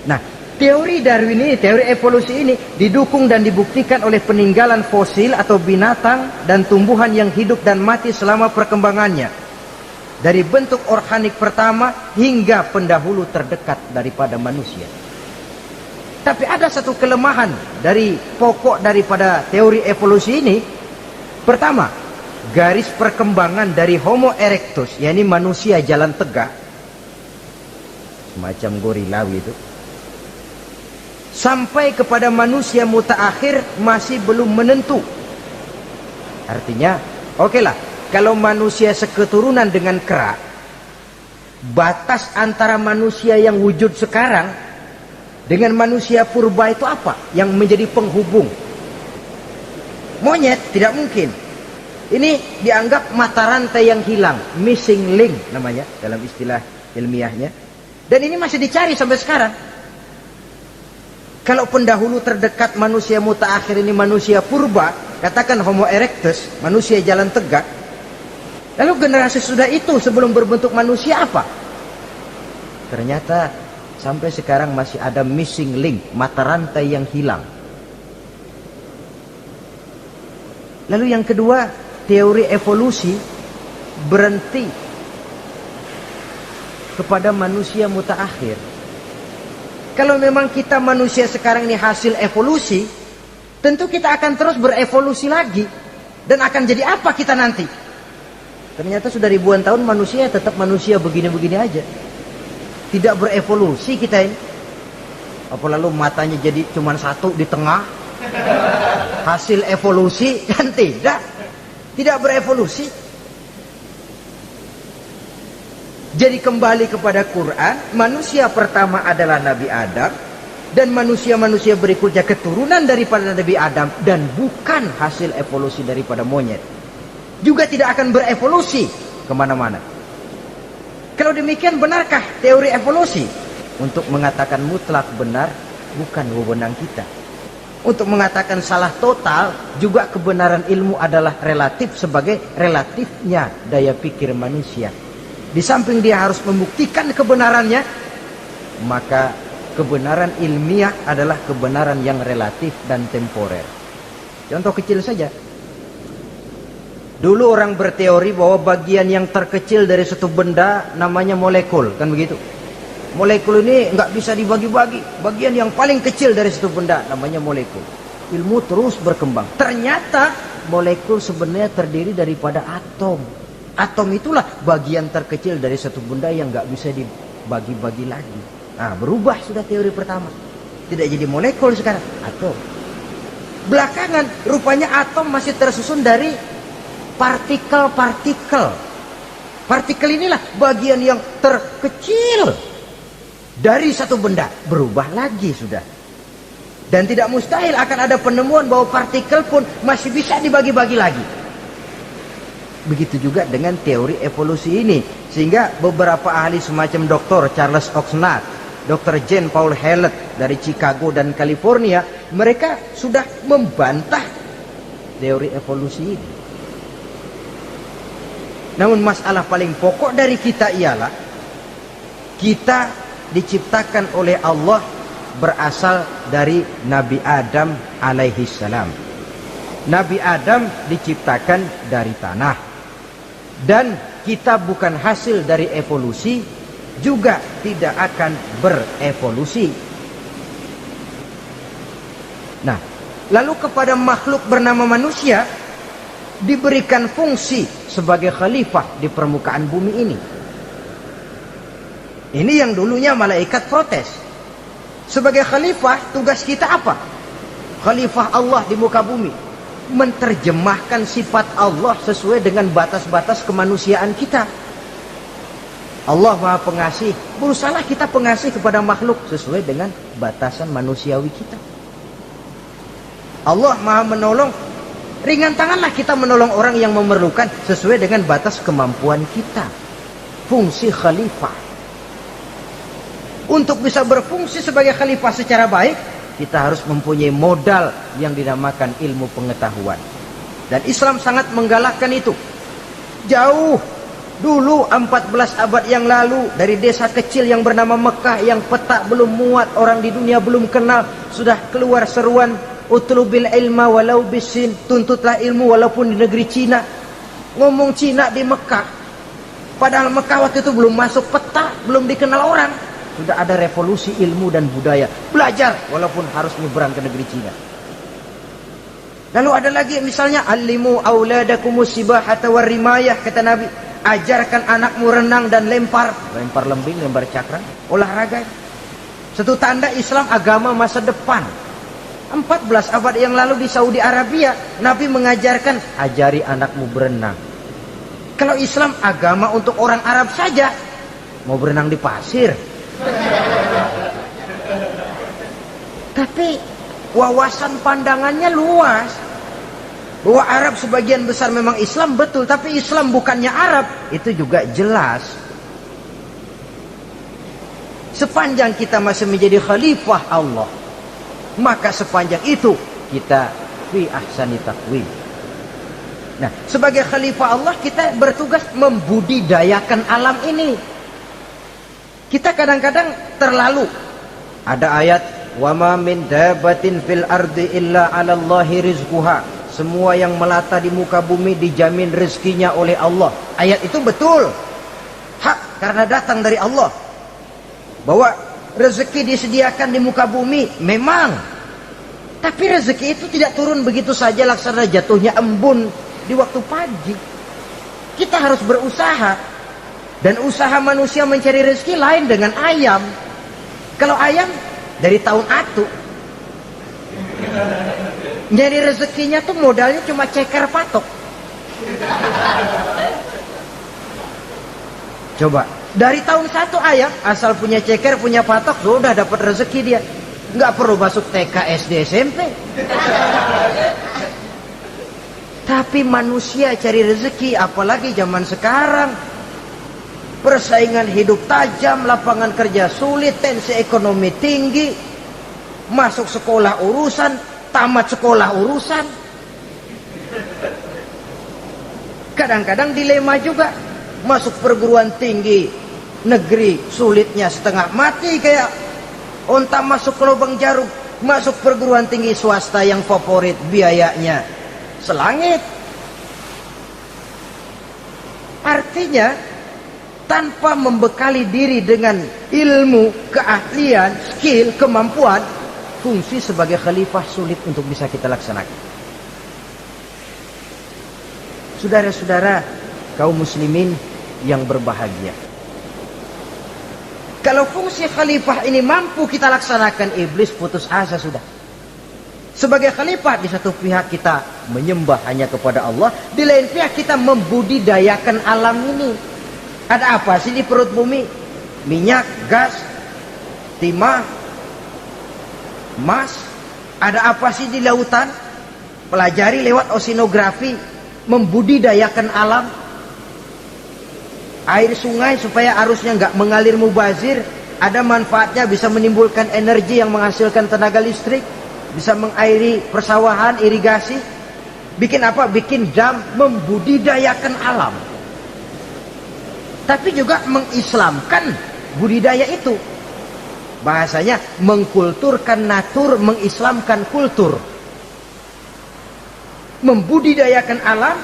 Nah, teori Darwin ini, teori evolusi ini didukung dan dibuktikan oleh peninggalan fosil atau binatang dan tumbuhan yang hidup dan mati selama perkembangannya. Dari bentuk organik pertama hingga pendahulu terdekat daripada manusia. Tapi ada satu kelemahan dari pokok daripada teori evolusi ini. Pertama, garis perkembangan dari Homo erectus, yakni manusia jalan tegak, semacam gorilawi itu, sampai kepada manusia mutaakhir masih belum menentu. Artinya, okelah, kalau manusia seketurunan dengan kera, batas antara manusia yang wujud sekarang dengan manusia purba itu apa? Yang menjadi penghubung? Monyet tidak mungkin. Ini dianggap mata rantai yang hilang, missing link namanya dalam istilah ilmiahnya. Dan ini masih dicari sampai sekarang. Kalau pendahulu terdekat manusia mutaakhir ini manusia purba, katakan Homo erectus, manusia jalan tegak. Lalu generasi sudah itu sebelum berbentuk manusia apa? Ternyata sampai sekarang masih ada missing link, mata rantai yang hilang. Lalu yang kedua, teori evolusi berhenti kepada manusia mutaakhir. Kalau memang kita manusia sekarang ini hasil evolusi, tentu kita akan terus berevolusi lagi. Dan akan jadi apa kita nanti? Ternyata sudah ribuan tahun manusia tetap manusia begini-begini aja. Tidak berevolusi kita ini. Apa lalu matanya jadi cuma satu di tengah? Hasil evolusi? Kan tidak. Tidak berevolusi. Jadi kembali kepada Quran, manusia pertama adalah Nabi Adam. Dan manusia-manusia berikutnya keturunan daripada Nabi Adam. Dan bukan hasil evolusi daripada monyet. Juga tidak akan berevolusi kemana-mana. Kalau demikian, benarkah teori evolusi? Untuk mengatakan mutlak benar, bukan wewenang kita. Untuk mengatakan salah total, juga kebenaran ilmu adalah relatif sebagai relatifnya daya pikir manusia. Di samping dia harus membuktikan kebenarannya, maka kebenaran ilmiah adalah kebenaran yang relatif dan temporer. Contoh kecil saja. Dulu orang berteori bahwa bagian yang terkecil dari suatu benda namanya molekul, kan begitu? Molekul ini nggak bisa dibagi-bagi. Bagian yang paling kecil dari suatu benda namanya molekul. Ilmu terus berkembang. Ternyata molekul sebenarnya terdiri daripada atom. Atom itulah bagian terkecil dari suatu benda yang nggak bisa dibagi-bagi lagi. Nah, berubah sudah teori pertama. Tidak jadi molekul sekarang, atom. Belakangan rupanya atom masih tersusun dari partikel-partikel. Partikel inilah bagian yang terkecil dari satu benda. Berubah lagi sudah. Dan tidak mustahil akan ada penemuan bahwa partikel pun masih bisa dibagi-bagi lagi. Begitu juga dengan teori evolusi ini. Sehingga beberapa ahli semacam Dr. Charles Oxnard, Dr. Jane Paul Hallett dari Chicago dan California, mereka sudah membantah teori evolusi ini. Namun masalah paling pokok dari kita ialah kita diciptakan oleh Allah berasal dari Nabi Adam alaihi salam. Nabi Adam diciptakan dari tanah. Dan kita bukan hasil dari evolusi, juga tidak akan berevolusi. Nah, lalu kepada makhluk bernama manusia diberikan fungsi sebagai khalifah di permukaan bumi ini. Ini yang dulunya malaikat protes. Sebagai khalifah, tugas kita apa? Khalifah Allah di muka bumi. Menerjemahkan sifat Allah sesuai dengan batas-batas kemanusiaan kita. Allah Maha Pengasih. Berusahalah kita pengasih kepada makhluk sesuai dengan batasan manusiawi kita. Allah Maha Menolong. Ringan tanganlah kita menolong orang yang memerlukan sesuai dengan batas kemampuan kita. Fungsi khalifah. Untuk bisa berfungsi sebagai khalifah secara baik, kita harus mempunyai modal yang dinamakan ilmu pengetahuan. Dan Islam sangat menggalakkan itu. Jauh dulu 14 abad yang lalu, dari desa kecil yang bernama Mekah yang peta belum muat, orang di dunia belum kenal, sudah keluar seruan utlubil ilma walau bisin, tuntutlah ilmu walaupun di negeri Cina. Ngomong Cina di Mekah, padahal Mekah waktu itu belum masuk peta, belum dikenal orang. Sudah ada revolusi ilmu dan budaya. Belajar walaupun harus nyebrang ke negeri Cina. Lalu ada lagi misalnya alimu auladakumus sibahata warrimayah, kata Nabi, ajarkan anakmu renang dan lempar lembing, lempar cakra, olahraga. Satu tanda Islam agama masa depan. 14 abad yang lalu di Saudi Arabia, Nabi mengajarkan ajari anakmu berenang. Kalau Islam agama untuk orang Arab saja, mau berenang di pasir. Tapi wawasan pandangannya luas. Bahwa Arab sebagian besar memang Islam, betul. Tapi Islam bukannya Arab, itu juga jelas. Sepanjang kita masih menjadi khalifah Allah, maka sepanjang itu kita fi ahsani taqwim. Nah, sebagai khalifah Allah kita bertugas membudidayakan alam ini. Kita kadang-kadang terlalu. Ada ayat, wa ma min dabbatin fil ardi illa 'alallahi rizquha. Semua yang melata di muka bumi dijamin rezekinya oleh Allah. Ayat itu betul. Hak karena datang dari Allah. Bahwa rezeki disediakan di muka bumi memang. Tapi rezeki itu tidak turun begitu saja laksana jatuhnya embun di waktu pagi. Kita harus berusaha. Dan usaha manusia mencari rezeki lain dengan ayam. Kalau ayam dari tahun atu. Nyari rezekinya tuh modalnya cuma ceker patok. Coba, dari tahun 1 ayam asal punya ceker, punya patok, sudah dapat rezeki dia. Nggak perlu masuk TK, SD, SMP. Tapi manusia cari rezeki, apalagi zaman sekarang. Persaingan hidup tajam, lapangan kerja sulit, tensi ekonomi tinggi. Masuk sekolah urusan, tamat sekolah urusan. Kadang-kadang dilema juga. Masuk perguruan tinggi negeri sulitnya setengah mati kayak onta masuk ke lubang jarum. Masuk perguruan tinggi swasta yang favorit biayanya selangit. Artinya tanpa membekali diri dengan ilmu, keahlian, skill, kemampuan, fungsi sebagai khalifah sulit untuk bisa kita laksanakan. Saudara-saudara kaum muslimin yang berbahagia, kalau fungsi khalifah ini mampu kita laksanakan, iblis putus asa sudah. Sebagai khalifah, di satu pihak kita menyembah hanya kepada Allah, di lain pihak kita membudidayakan alam ini. Ada apa sih di perut bumi? Minyak, gas, timah, emas. Ada apa sih di lautan? Pelajari lewat oceanografi, membudidayakan alam. Air sungai supaya arusnya nggak mengalir mubazir. Ada manfaatnya, bisa menimbulkan energi yang menghasilkan tenaga listrik. Bisa mengairi persawahan, irigasi. Bikin apa? Bikin dam, membudidayakan alam. Tapi juga mengislamkan budidaya itu. Bahasanya mengkulturkan natur, mengislamkan kultur. Membudidayakan alam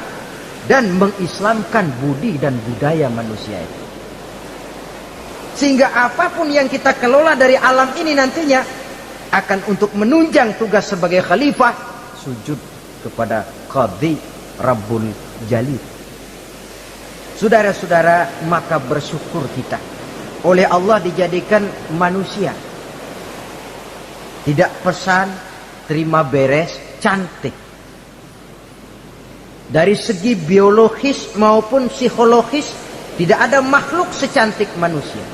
dan mengislamkan budi dan budaya manusia itu. Sehingga apapun yang kita kelola dari alam ini nantinya akan untuk menunjang tugas sebagai khalifah, sujud kepada Qadhi Rabbul Jalil. Saudara-saudara, maka bersyukur kita oleh Allah dijadikan manusia. Tidak pesan, terima beres, cantik. Dari segi biologis maupun psikologis, tidak ada makhluk secantik manusia.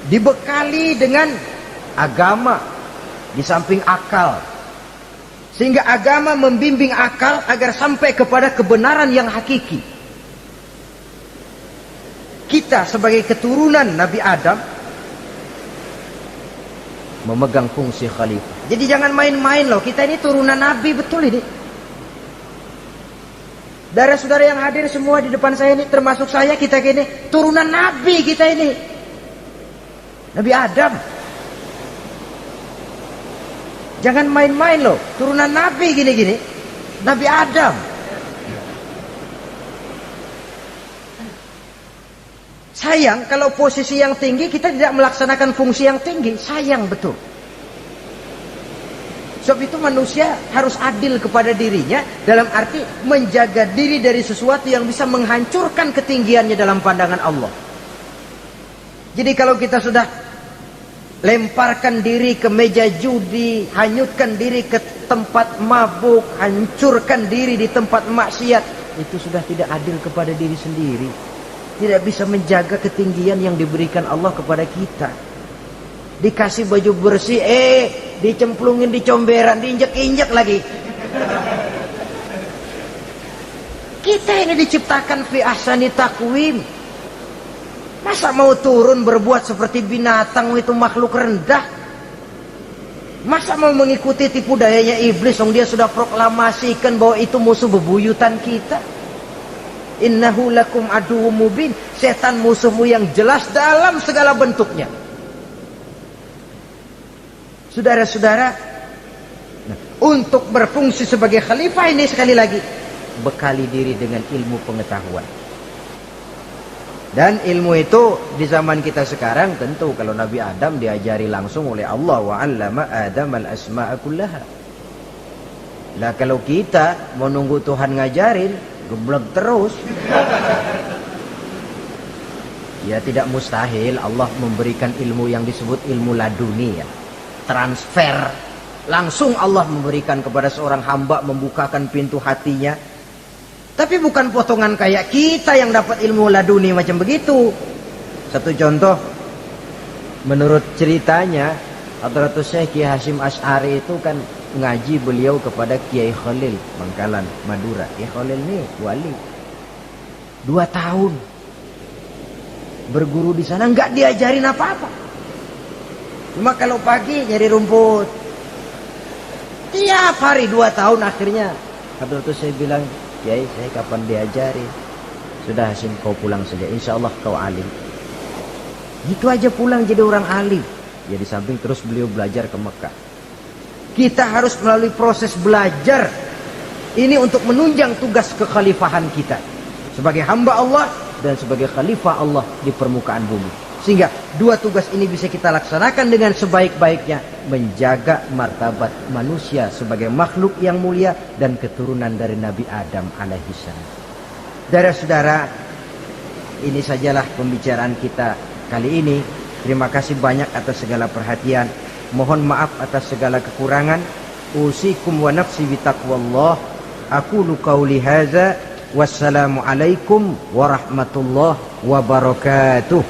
Dibekali dengan agama di samping akal. Sehingga agama membimbing akal agar sampai kepada kebenaran yang hakiki. Kita sebagai keturunan Nabi Adam memegang fungsi khalifah. Jadi jangan main-main loh, kita ini turunan Nabi betul ini. Saudara-saudara yang hadir semua di depan saya ini, termasuk saya, kita gini, turunan Nabi kita ini. Nabi Adam. Jangan main-main loh, turunan Nabi gini-gini. Nabi Adam. Sayang kalau posisi yang tinggi kita tidak melaksanakan fungsi yang tinggi. Sayang betul. Sebab itu manusia harus adil kepada dirinya, dalam arti menjaga diri dari sesuatu yang bisa menghancurkan ketinggiannya dalam pandangan Allah. Jadi kalau kita sudah lemparkan diri ke meja judi, hanyutkan diri ke tempat mabuk, hancurkan diri di tempat maksiat, itu sudah tidak adil kepada diri sendiri. Tidak bisa menjaga ketinggian yang diberikan Allah kepada kita. Dikasih baju bersih, dicemplungin di comberan, diinjek-injek lagi. Kita ini diciptakan fi ahsani taqwim. Masa mau turun berbuat seperti binatang, itu makhluk rendah? Masa mau mengikuti tipu dayanya iblis, dia sudah proklamasikan bahwa itu musuh bebuyutan kita? Innahu lakum aduwwum mubin. Setan musuhmu yang jelas dalam segala bentuknya. Saudara-saudara, untuk berfungsi sebagai khalifah ini sekali lagi bekali diri dengan ilmu pengetahuan. Dan ilmu itu di zaman kita sekarang tentu kalau Nabi Adam diajari langsung oleh Allah, wa 'allama Adam al-asma'a kullaha. Lah kalau kita mau nunggu Tuhan ngajarin, geblek terus. Ya tidak mustahil Allah memberikan ilmu yang disebut ilmu laduni ya. Transfer. Langsung Allah memberikan kepada seorang hamba, membukakan pintu hatinya. Tapi bukan potongan kayak kita yang dapat ilmu laduni macam begitu. Satu contoh, menurut ceritanya, Hadratus Syekh Kiai Hasyim Asy'ari itu kan ngaji beliau kepada Kiai Khalil Bangkalan, Madura. Kiai Khalil ini wali. 2 tahun berguru di sana, nggak diajarin apa-apa. Cuma kalau pagi nyari rumput. Tiap hari 2 tahun akhirnya Hadratus Syekh bilang, Kiai, saya kapan diajari? Sudah Hasyim, kau pulang saja. Insya Allah kau alim. Itu aja pulang jadi orang alim. Jadi samping terus beliau belajar ke Mekah. Kita harus melalui proses belajar. Ini untuk menunjang tugas kekhalifahan kita. Sebagai hamba Allah dan sebagai khalifah Allah di permukaan bumi. Sehingga 2 tugas ini bisa kita laksanakan dengan sebaik-baiknya. Menjaga martabat manusia sebagai makhluk yang mulia dan keturunan dari Nabi Adam alaihissalam. Saudara-saudara, ini sajalah pembicaraan kita kali ini. Terima kasih banyak atas segala perhatian. Mohon maaf atas segala kekurangan. Usikum wa nafsi bitaqwallah. Aqulu qauli hadza. Wassalamualaikum warahmatullahi wabarakatuh.